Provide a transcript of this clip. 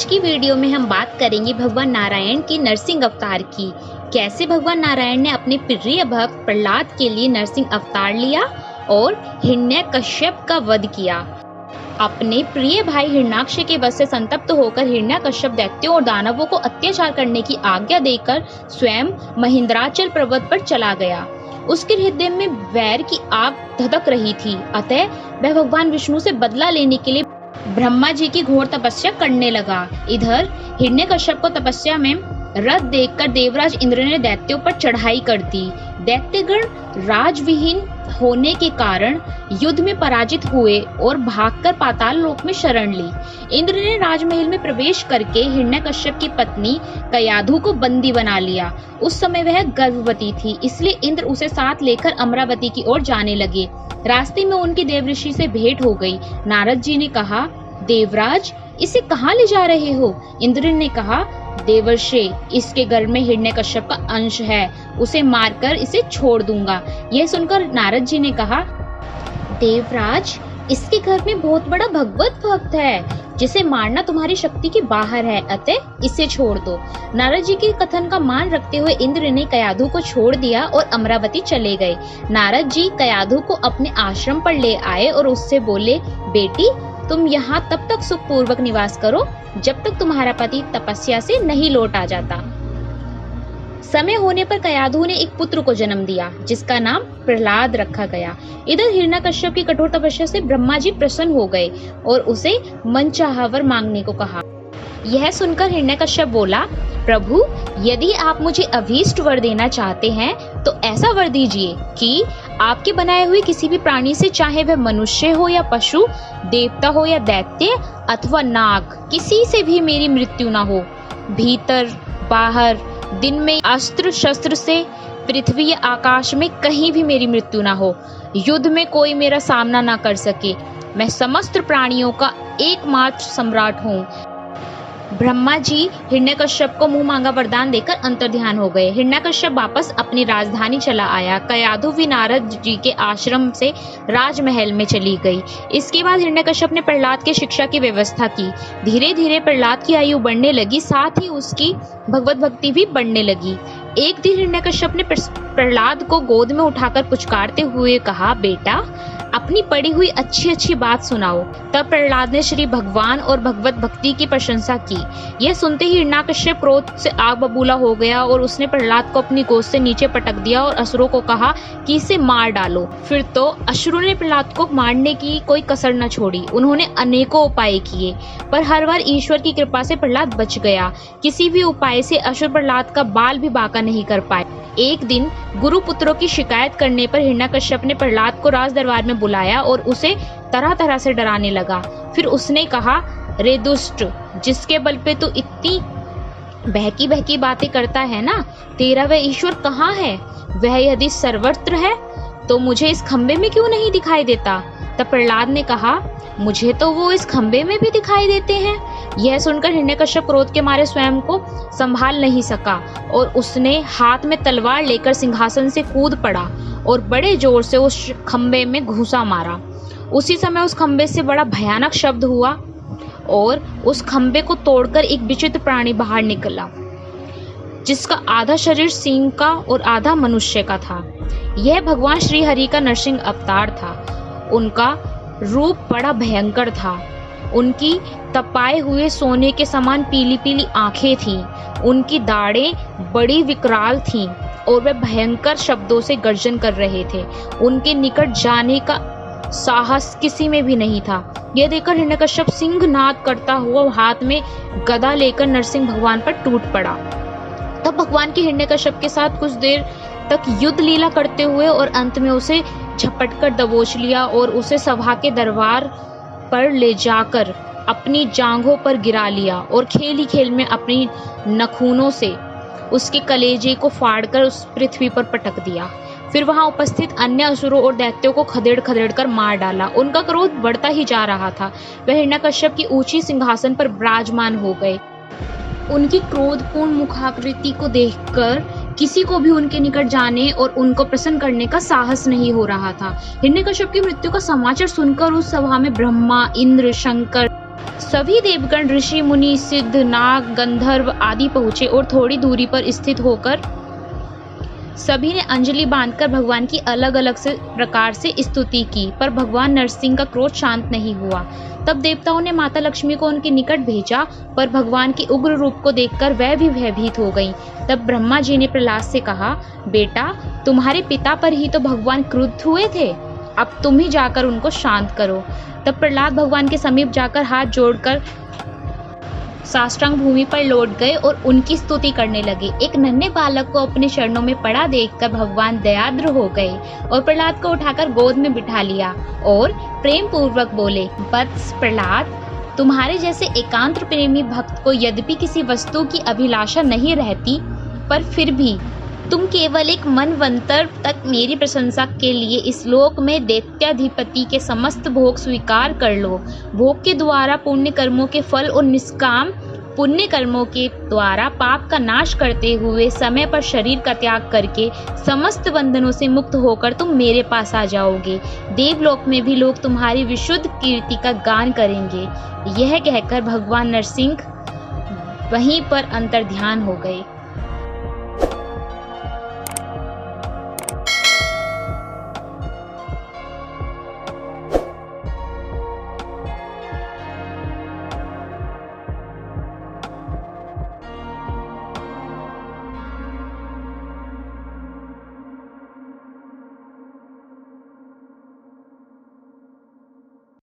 आज की वीडियो में हम बात करेंगे भगवान नारायण के नरसिंह अवतार की। कैसे भगवान नारायण ने अपने प्रिय भक्त प्रहलाद के लिए नरसिंह अवतार लिया और हिरण्यकश्यप का वध किया। अपने प्रिय भाई हिरण्याक्ष के वध से संतप्त होकर हिरण्यकश्यप दैत्यों और दानवों को अत्याचार करने की आज्ञा देकर स्वयं महेंद्राचल पर्वत पर चला गया। उसके हृदय में वैर की आग धधक रही थी, अतः वह भगवान विष्णु से बदला लेने के लिए ब्रह्मा जी की घोर तपस्या करने लगा। इधर हिरण्यकश्यप को तपस्या में रत देखकर देवराज इंद्र ने दैत्यों पर चढ़ाई कर दी। दैत्यगण राजविहीन होने के कारण युद्ध में पराजित हुए और भागकर पाताल लोक में शरण ली। इंद्र ने राजमहल में प्रवेश करके हिरण्यकश्यप की पत्नी कयाधु को बंदी बना लिया। उस समय वह गर्भवती थी, इसलिए इंद्र उसे साथ लेकर अमरावती की ओर जाने लगे। रास्ते में उनकी देवऋषि से भेंट हो गई। नारद जी ने कहा, देवराज इसे कहाँ ले जा रहे हो? इंद्र ने कहा, देवर्षि, इसके गर्भ में हिरण्यकश्यप का अंश है, उसे मारकर इसे छोड़ दूंगा। यह सुनकर नारद जी ने कहा, देवराज इसके घर में बहुत बड़ा भगवत भक्त है, जिसे मारना तुम्हारी शक्ति के बाहर है, अतः इसे छोड़ दो। नारद जी के कथन का मान रखते हुए इंद्र ने कयाधु को छोड़ दिया और अमरावती चले गए। नारद जी कयाधु को अपने आश्रम पर ले आए और उससे बोले, बेटी तुम यहाँ तब तक सुखपूर्वक निवास करो जब तक तुम्हारा पति तपस्या से नहीं लौट आ जाता। समय होने पर कयाधु ने एक पुत्र को जन्म दिया, जिसका नाम प्रहलाद रखा गया। इधर हिरण्यकश्यप की कठोर तपस्या से ब्रह्मा जी प्रसन्न हो गए और उसे मनचाहा वर मांगने को कहा। यह सुनकर हिरण्यकश्यप बोला, प्रभु यदि आप मुझे अभीष्ट वर देना चाहते हैं तो ऐसा वर दीजिए कि आपके बनाए हुए किसी भी प्राणी से, चाहे वह मनुष्य हो या पशु, देवता हो या दैत्य अथवा नाग, किसी से भी मेरी मृत्यु न हो। भीतर बाहर, दिन में अस्त्र शस्त्र से, पृथ्वी या आकाश में कहीं भी मेरी मृत्यु न हो। युद्ध में कोई मेरा सामना न कर सके। मैं समस्त प्राणियों का एकमात्र सम्राट हूँ। ब्रह्मा जी हिरण्यकश्यप को मुंह मांगा वरदान देकर अंतर्ध्यान हो गए। हिरण्यकश्यप वापस अपनी राजधानी चला आया। कयाधु भी नारद जी के आश्रम से राजमहल में चली गई। इसके बाद हिरण्यकश्यप ने प्रहलाद के शिक्षा की व्यवस्था की। धीरे धीरे प्रहलाद की आयु बढ़ने लगी, साथ ही उसकी भगवत भक्ति भी बढ़ने लगी। एक दिन हिरण्यकश्यप ने प्रहलाद को गोद में उठाकर पुचकारते हुए कहा, बेटा अपनी पढ़ी हुई अच्छी अच्छी बात सुनाओ। तब प्रहलाद ने श्री भगवान और भगवत भक्ति की प्रशंसा की। यह सुनते ही हिरण्यकश्यप क्रोध से आग बबूला हो गया और उसने प्रहलाद को अपनी गोद से नीचे पटक दिया और असुरों को कहा कि इसे मार डालो। फिर तो असुरों ने प्रहलाद को मारने की कोई कसर न छोड़ी। उन्होंने अनेकों उपाय किए, पर हर बार ईश्वर की कृपा से प्रहलाद बच गया। किसी भी उपाय से असुर प्रहलाद का बाल भी बांका नहीं कर पाए। एक दिन गुरु पुत्रों की शिकायत करने पर हिरण्यकश्यप ने प्रहलाद को राज दरबार में बुलाया और उसे तरह तरह से डराने लगा। फिर उसने कहा, रे दुष्ट, जिसके बल पे तू इतनी बहकी बहकी बातें करता है ना, तेरा वह ईश्वर कहाँ है? वह यदि सर्वत्र है तो मुझे इस खंबे में क्यों नहीं दिखाई देता? तब प्रहलाद ने कहा, मुझे तो वो इस खंबे में भी दिखाई देते हैं। यह सुनकर हिरण्यकश्यप क्रोध के मारे स्वयं को संभाल नहीं सका और उसने हाथ में तलवार लेकर सिंहासन से कूद पड़ा और बड़े जोर से उस खंबे में घूंसा मारा। उसी समय उस खंबे से बड़ा भयानक शब्द हुआ और उस खंबे को तोड़कर एक विचित्र प्राणी बाहर निकला, जिसका आधा शरीर सिंह का और आधा मनुष्य का था। यह भगवान श्री हरि का नरसिंह अवतार था। उनका रूप बड़ा भयंकर था। उनकी तपाए हुए सोने के समान पीली पीली आंखें थीं। उनकी दाढ़ें बड़ी विकराल थीं और वे भयंकर शब्दों से गर्जन कर रहे थे। उनके निकट जाने का साहस किसी में भी नहीं था। यह देखकर हिरण्यकश्यप सिंहनाद करता हुआ हाथ में गदा लेकर नरसिंह भगवान पर टूट पड़ा। तब भगवान के हिरण्यकश्यप के साथ कुछ देर तक युद्ध लीला करते हुए और अंत में उसे झपटकर दबोच लिया और उसे सभा के दरबार पर ले जाकर अपनी जांघों पर गिरा लिया और खेल ही खेल में अपनी नखूनों से उसके कलेजे को फाड़कर उस पृथ्वी पर पटक दिया। फिर वहां उपस्थित अन्य असुरों और दैत्यों को खदेड़ खदेड़ कर मार डाला। उनका क्रोध बढ़ता ही जा रहा था। वह हिरण्यकश्यप की ऊंची सिंहासन पर विराजमान हो गए। उनकी क्रोधपूर्ण मुखाकृति को देखकर किसी को भी उनके निकट जाने और उनको प्रसन्न करने का साहस नहीं हो रहा था। हिरण्यकश्यप की मृत्यु का समाचार सुनकर उस सभा में ब्रह्मा, इंद्र, शंकर सभी देवगण, ऋषि मुनि, सिद्ध, नाग, गंधर्व आदि पहुंचे और थोड़ी दूरी पर स्थित होकर सभी ने अंजलि बांधकर भगवान की अलग अलग प्रकार से स्तुति की, पर भगवान नरसिंह का क्रोध शांत नहीं हुआ। तब देवताओं ने माता लक्ष्मी को उनके निकट भेजा, पर भगवान के उग्र रूप को देखकर वह भी भयभीत हो गईं। तब ब्रह्मा जी ने प्रहलाद से कहा, बेटा, तुम्हारे पिता पर ही तो भगवान क्रुद्ध हुए थे, अब तुम ही जाकर उनको शांत करो। तब प्रहलाद भगवान के समीप जाकर हाथ जोड़कर साष्टांग भूमि पर लौट गए और उनकी स्तुति करने लगे। एक नन्हे बालक को अपने चरणों में पड़ा देखकर भगवान दयाद्र हो गए और प्रहलाद को उठाकर गोद में बिठा लिया और प्रेम पूर्वक बोले, वत्स प्रहलाद, तुम्हारे जैसे एकांत प्रेमी भक्त को यद्यपि किसी वस्तु की अभिलाषा नहीं रहती, पर फिर भी तुम केवल एक मनवंतर तक मेरी प्रशंसा के लिए इस लोक में दैत्याधिपति के समस्त भोग स्वीकार कर लो। भोग के द्वारा पुण्य कर्मों के फल और निष्काम पुण्य कर्मों के द्वारा पाप का नाश करते हुए समय पर शरीर का त्याग करके समस्त बंधनों से मुक्त होकर तुम मेरे पास आ जाओगे। देवलोक में भी लोग तुम्हारी विशुद्ध कीर्ति का गान करेंगे। यह कहकर भगवान नरसिंह वहीं पर अंतर्ध्यान हो गए।